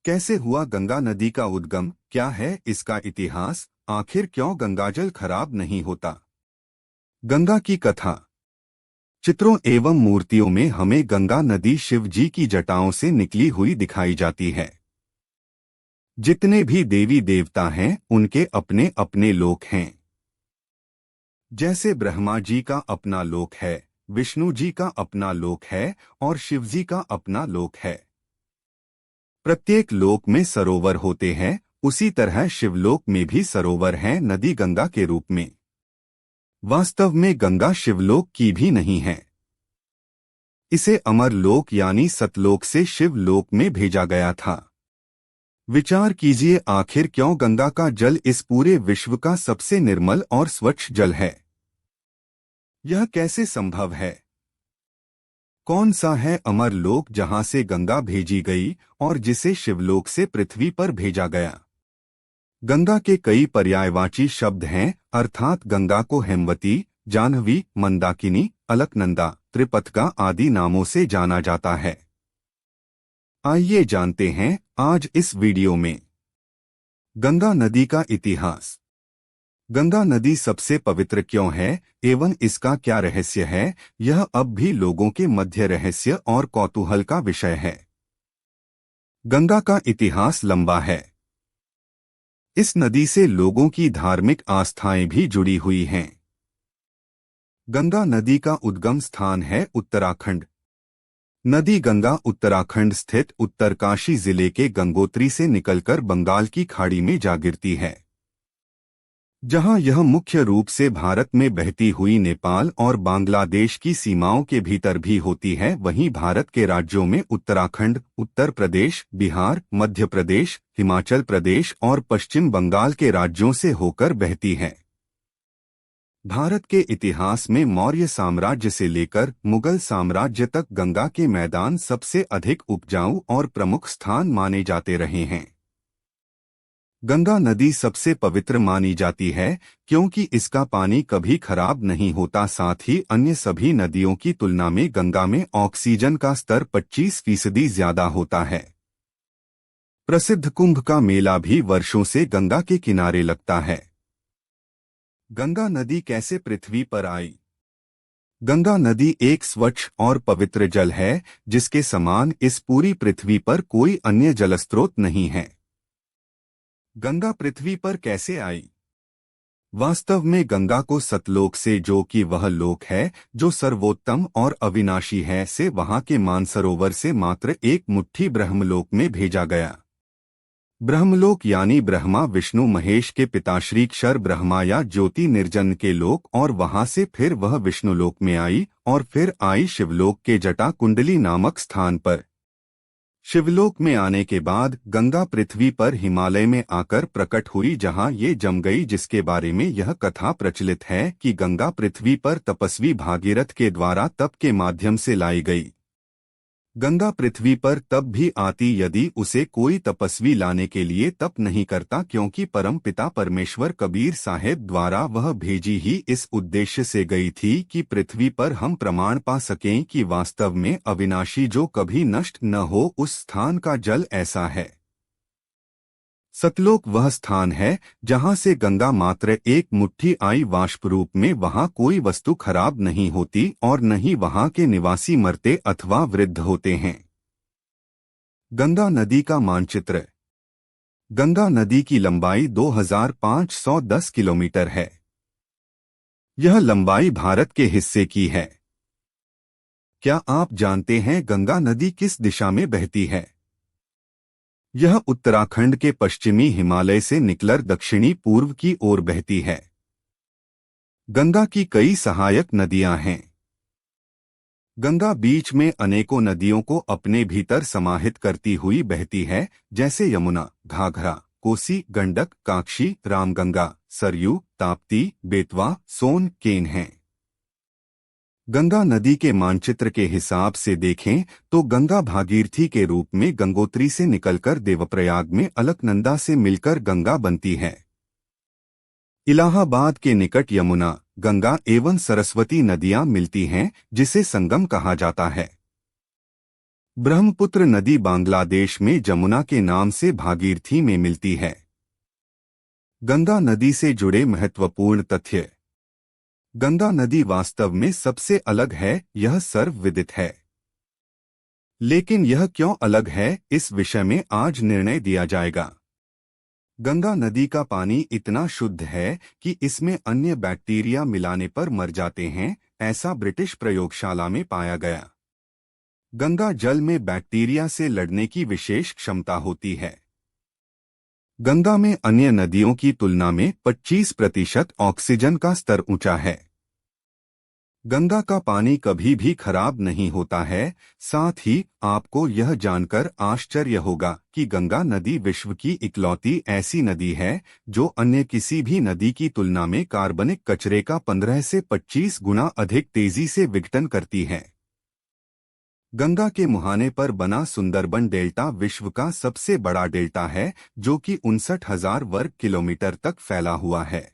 कैसे हुआ गंगा नदी का उद्गम, क्या है इसका इतिहास, आखिर क्यों गंगाजल खराब नहीं होता। गंगा की कथा। चित्रों एवं मूर्तियों में हमें गंगा नदी शिव जी की जटाओं से निकली हुई दिखाई जाती है। जितने भी देवी देवता हैं उनके अपने अपने लोक हैं। जैसे ब्रह्मा जी का अपना लोक है, विष्णु जी का अपना लोक है और शिव जी का अपना लोक है। प्रत्येक लोक में सरोवर होते हैं, उसी तरह शिवलोक में भी सरोवर हैं नदी गंगा के रूप में। वास्तव में गंगा शिवलोक की भी नहीं है। इसे अमर लोक यानी सतलोक से शिवलोक में भेजा गया था। विचार कीजिए, आखिर क्यों गंगा का जल इस पूरे विश्व का सबसे निर्मल और स्वच्छ जल है। यह कैसे संभव है? कौन सा है अमर लोक जहां से गंगा भेजी गई और जिसे शिवलोक से पृथ्वी पर भेजा गया? गंगा के कई पर्यायवाची शब्द हैं, अर्थात गंगा को हेमवती, जाह्नवी, मंदाकिनी, अलकनंदा, त्रिपथगा आदि नामों से जाना जाता है। आइए जानते हैं आज इस वीडियो में गंगा नदी का इतिहास। गंगा नदी सबसे पवित्र क्यों है एवं इसका क्या रहस्य है, यह अब भी लोगों के मध्य रहस्य और कौतूहल का विषय है। गंगा का इतिहास लंबा है। इस नदी से लोगों की धार्मिक आस्थाएं भी जुड़ी हुई हैं। गंगा नदी का उद्गम स्थान है उत्तराखंड। नदी गंगा उत्तराखंड स्थित उत्तरकाशी जिले के गंगोत्री से निकलकर बंगाल की खाड़ी में जा गिरती है। जहां यह मुख्य रूप से भारत में बहती हुई नेपाल और बांग्लादेश की सीमाओं के भीतर भी होती है, वहीं भारत के राज्यों में उत्तराखंड, उत्तर प्रदेश, बिहार, मध्य प्रदेश, हिमाचल प्रदेश और पश्चिम बंगाल के राज्यों से होकर बहती है। भारत के इतिहास में मौर्य साम्राज्य से लेकर मुगल साम्राज्य तक गंगा के मैदान सबसे अधिक उपजाऊ और प्रमुख स्थान माने जाते रहे हैं। गंगा नदी सबसे पवित्र मानी जाती है क्योंकि इसका पानी कभी खराब नहीं होता, साथ ही अन्य सभी नदियों की तुलना में गंगा में ऑक्सीजन का स्तर 25% ज्यादा होता है। प्रसिद्ध कुंभ का मेला भी वर्षों से गंगा के किनारे लगता है। गंगा नदी कैसे पृथ्वी पर आई? गंगा नदी एक स्वच्छ और पवित्र जल है जिसके समान इस पूरी पृथ्वी पर कोई अन्य जलस्रोत नहीं है। गंगा पृथ्वी पर कैसे आई? वास्तव में गंगा को सतलोक से, जो कि वह लोक है जो सर्वोत्तम और अविनाशी है, से वहां के मानसरोवर से मात्र एक मुट्ठी ब्रह्मलोक में भेजा गया। ब्रह्मलोक यानी ब्रह्मा विष्णु महेश के पिताश्री क्षर ब्रह्मा या ज्योति निर्जन के लोक, और वहां से फिर वह विष्णुलोक में आई और फिर आई शिवलोक के जटा कुंडली नामक स्थान पर। शिवलोक में आने के बाद गंगा पृथ्वी पर हिमालय में आकर प्रकट हुई, जहां ये जम गई, जिसके बारे में यह कथा प्रचलित है कि गंगा पृथ्वी पर तपस्वी भागीरथ के द्वारा तप के माध्यम से लाई गई। गंगा पृथ्वी पर तब भी आती यदि उसे कोई तपस्वी लाने के लिए तप नहीं करता, क्योंकि परम पिता परमेश्वर कबीर साहेब द्वारा वह भेजी ही इस उद्देश्य से गई थी कि पृथ्वी पर हम प्रमाण पा सकें कि वास्तव में अविनाशी जो कभी नष्ट न हो उस स्थान का जल ऐसा है। सतलोक वह स्थान है जहां से गंगा मात्र एक मुट्ठी आई वाष्प रूप में, वहां कोई वस्तु खराब नहीं होती और न ही वहां के निवासी मरते अथवा वृद्ध होते हैं। गंगा नदी का मानचित्र। गंगा नदी की लंबाई 2510 किलोमीटर है। यह लंबाई भारत के हिस्से की है। क्या आप जानते हैं गंगा नदी किस दिशा में बहती है? यह उत्तराखंड के पश्चिमी हिमालय से निकलकर दक्षिणी पूर्व की ओर बहती है। गंगा की कई सहायक नदियां हैं। गंगा बीच में अनेकों नदियों को अपने भीतर समाहित करती हुई बहती है, जैसे यमुना, घाघरा, कोसी, गंडक, काक्षी, रामगंगा, सरयू, ताप्ती, बेतवा, सोन, केन हैं। गंगा नदी के मानचित्र के हिसाब से देखें तो गंगा भागीरथी के रूप में गंगोत्री से निकलकर देवप्रयाग में अलकनंदा से मिलकर गंगा बनती है। इलाहाबाद के निकट यमुना, गंगा एवं सरस्वती नदियां मिलती हैं, जिसे संगम कहा जाता है। ब्रह्मपुत्र नदी बांग्लादेश में जमुना के नाम से भागीरथी में मिलती है। गंगा नदी से जुड़े महत्वपूर्ण तथ्य। गंगा नदी वास्तव में सबसे अलग है, यह सर्वविदित है। लेकिन यह क्यों अलग है, इस विषय में आज निर्णय दिया जाएगा। गंगा नदी का पानी इतना शुद्ध है कि इसमें अन्य बैक्टीरिया मिलाने पर मर जाते हैं, ऐसा ब्रिटिश प्रयोगशाला में पाया गया। गंगा जल में बैक्टीरिया से लड़ने की विशेष क्षमता होती है। गंगा में अन्य नदियों की तुलना में 25% ऑक्सीजन का स्तर ऊंचा है। गंगा का पानी कभी भी खराब नहीं होता है। साथ ही आपको यह जानकर आश्चर्य होगा कि गंगा नदी विश्व की इकलौती ऐसी नदी है जो अन्य किसी भी नदी की तुलना में कार्बनिक कचरे का 15 से 25 गुना अधिक तेजी से विघटन करती है। गंगा के मुहाने पर बना सुंदरबन डेल्टा विश्व का सबसे बड़ा डेल्टा है, जो कि 59,000 वर्ग किलोमीटर तक फैला हुआ है।